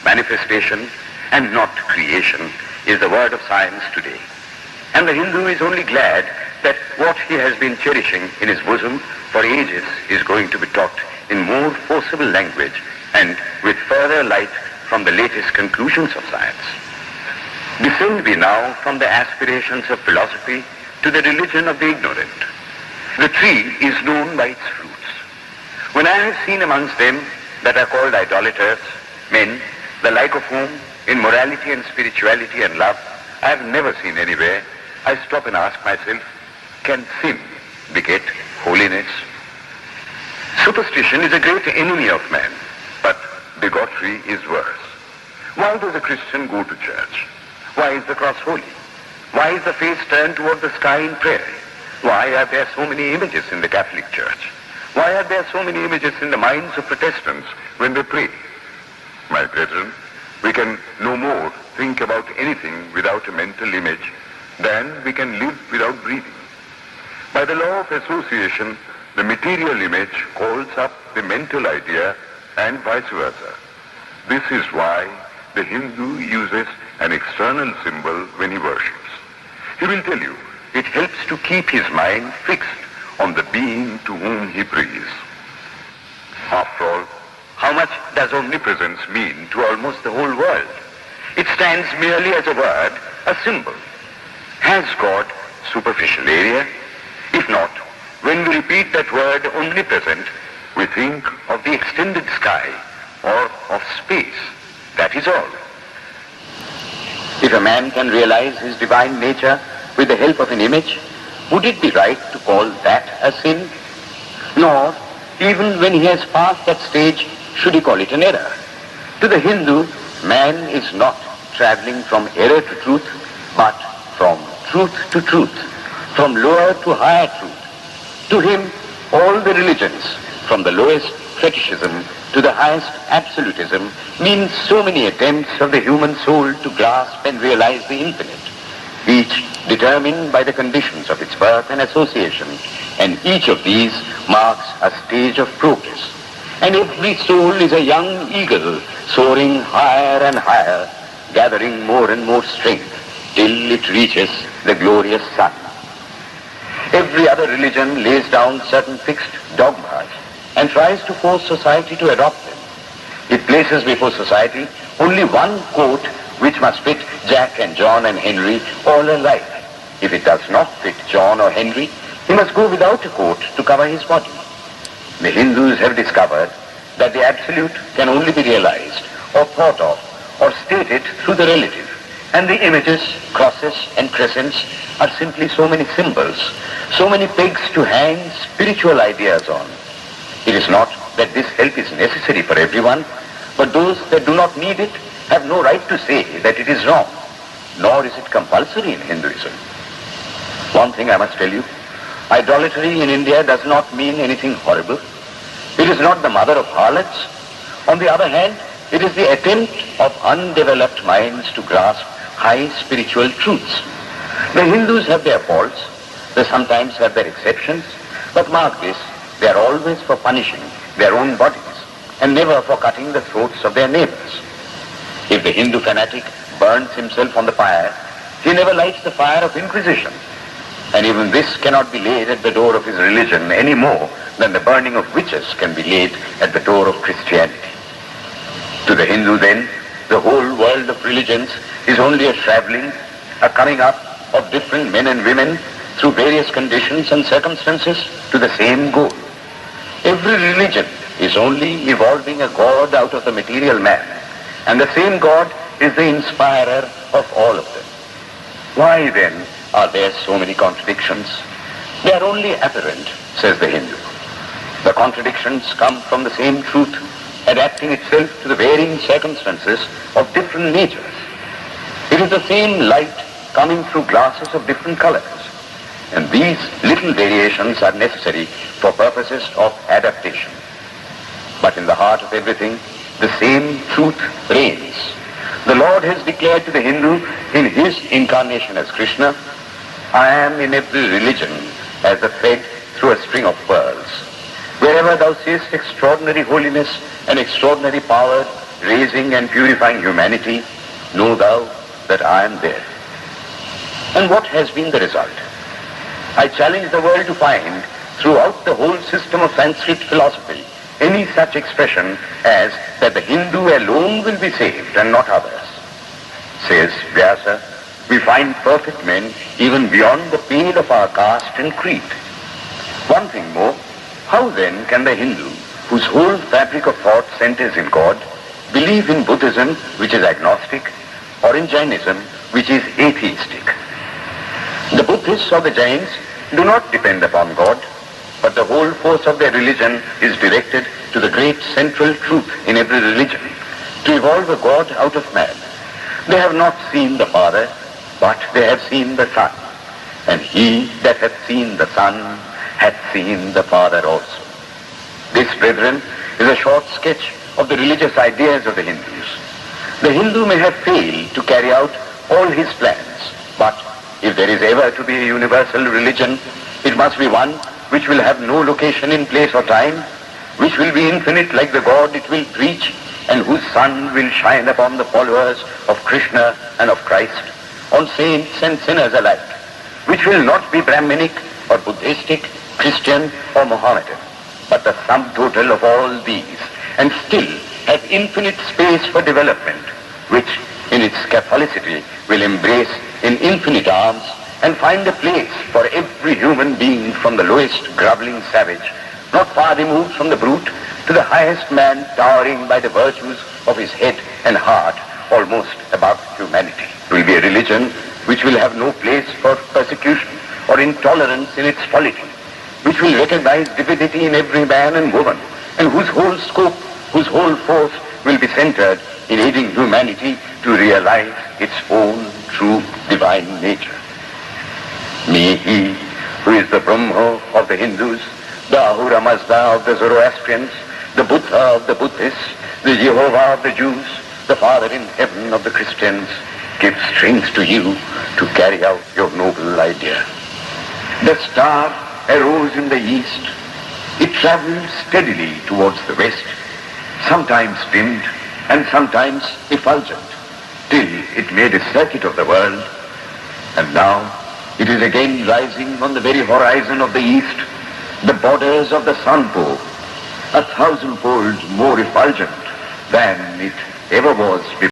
manifestation and not creation, is the word of science today. And the Hindu is only glad that what he has been cherishing in his bosom for ages is going to be taught in more forcible language and with further light from the latest conclusions of science. Descend we now from the aspirations of philosophy to the religion of the ignorant. The tree is known by its fruits. When I have seen amongst them that are called idolaters, men, the like of whom in morality and spirituality and love I have never seen anywhere, I stop and ask myself, can sin beget holiness? Superstition is a great enemy of man, but bigotry is worse. Why does a Christian go to church? Why is the cross holy? Why is the face turned toward the sky in prayer? Why are there so many images in the Catholic Church? Why are there so many images in the minds of Protestants when they pray? My brethren, we can no more think about anything without a mental image than we can live without breathing. By the law of association, the material image calls up the mental idea and vice versa. This is why the Hindu uses an external symbol when he worships. He will tell you it helps to keep his mind fixed on the being to whom he prays. After all, how much does omnipresence mean to almost the whole world? It stands merely as a word, a symbol. Has God superficial area? If not, when we repeat that word omnipresent, we think of the extended sky or of space. That is all. If a man can realize his divine nature with the help of an image, would it be right to call that a sin? Nor, even when he has passed that stage, should he call it an error. To the Hindu, man is not traveling from error to truth, but from truth to truth, from lower to higher truth. To him, all the religions, from the lowest fetishism to the highest absolutism, means so many attempts of the human soul to grasp and realize the infinite, each determined by the conditions of its birth and association, and each of these marks a stage of progress. And every soul is a young eagle soaring higher and higher, gathering more and more strength till it reaches the glorious sun. Every other religion lays down certain fixed dogmas and tries to force society to adopt them. It places before society only one coat which must fit Jack and John and Henry all alike. If it does not fit John or Henry, he must go without a coat to cover his body. The Hindus have discovered that the absolute can only be realized or thought of or stated through the relative, and the images, crosses and crescents are simply so many symbols, so many pegs to hang spiritual ideas on. It is not that this help is necessary for everyone, but those that do not need it have no right to say that it is wrong, nor is it compulsory in Hinduism. One thing I must tell you, idolatry in India does not mean anything horrible. It is not the mother of harlots. On the other hand, it is the attempt of undeveloped minds to grasp high spiritual truths. The Hindus have their faults, they sometimes have their exceptions, but mark this, they are always for punishing their own bodies and never for cutting the throats of their neighbors. If the Hindu fanatic burns himself on the fire, he never lights the fire of inquisition. And even this cannot be laid at the door of his religion any more than the burning of witches can be laid at the door of Christianity. To the Hindu then, the whole world of religions is only a traveling, a coming up of different men and women through various conditions and circumstances to the same goal. Every religion is only evolving a God out of the material man, and the same God is the inspirer of all of them. Why then are there so many contradictions? They are only apparent, says the Hindu. The contradictions come from the same truth, adapting itself to the varying circumstances of different natures. It is the same light coming through glasses of different colors, and these little variations are necessary for purposes of adaptation. But in the heart of everything, the same truth reigns. The Lord has declared to the Hindu in his incarnation as Krishna, I am in every religion as a thread through a string of pearls. Wherever thou seest extraordinary holiness and extraordinary power, raising and purifying humanity, know thou that I am there. And what has been the result? I challenge the world to find throughout the whole system of Sanskrit philosophy any such expression as that the Hindu alone will be saved and not others. Says Vyasa, we find perfect men even beyond the pale of our caste and creed. One thing more, how then can the Hindu, whose whole fabric of thought centers in God, believe in Buddhism, which is agnostic, or in Jainism, which is atheistic? The Buddhists or the Jains do not depend upon God, but the whole force of their religion is directed to the great central truth in every religion, to evolve a God out of man. They have not seen the Father, but they have seen the Son. And he that hath seen the Son hath seen the Father also. This, brethren, is a short sketch of the religious ideas of the Hindus. The Hindu may have failed to carry out all his plans, but if there is ever to be a universal religion, it must be one which will have no location in place or time, which will be infinite like the God it will preach, and whose sun will shine upon the followers of Krishna and of Christ, on saints and sinners alike, which will not be Brahminic or Buddhistic, Christian or Mohammedan, but the sum total of all these, and still have infinite space for development, which in its Catholicity will embrace in infinite arms and find a place for every human being, from the lowest groveling savage, not far removed from the brute, to the highest man towering by the virtues of his head and heart almost above humanity. It will be a religion which will have no place for persecution or intolerance in its polity, which will recognize divinity in every man and woman, and whose whole scope, whose whole force will be centered in aiding humanity to realize its own true divine nature. May he, who is the Brahma of the Hindus, the Ahura Mazda of the Zoroastrians, the Buddha of the Buddhists, the Jehovah of the Jews, the Father in heaven of the Christians, give strength to you to carry out your noble idea. The star arose in the east. It traveled steadily towards the west, sometimes dimmed and sometimes effulgent, till it made a circuit of the world, and now it is again rising on the very horizon of the east, the borders of the sun pole, 1,000-fold more effulgent than it ever was before.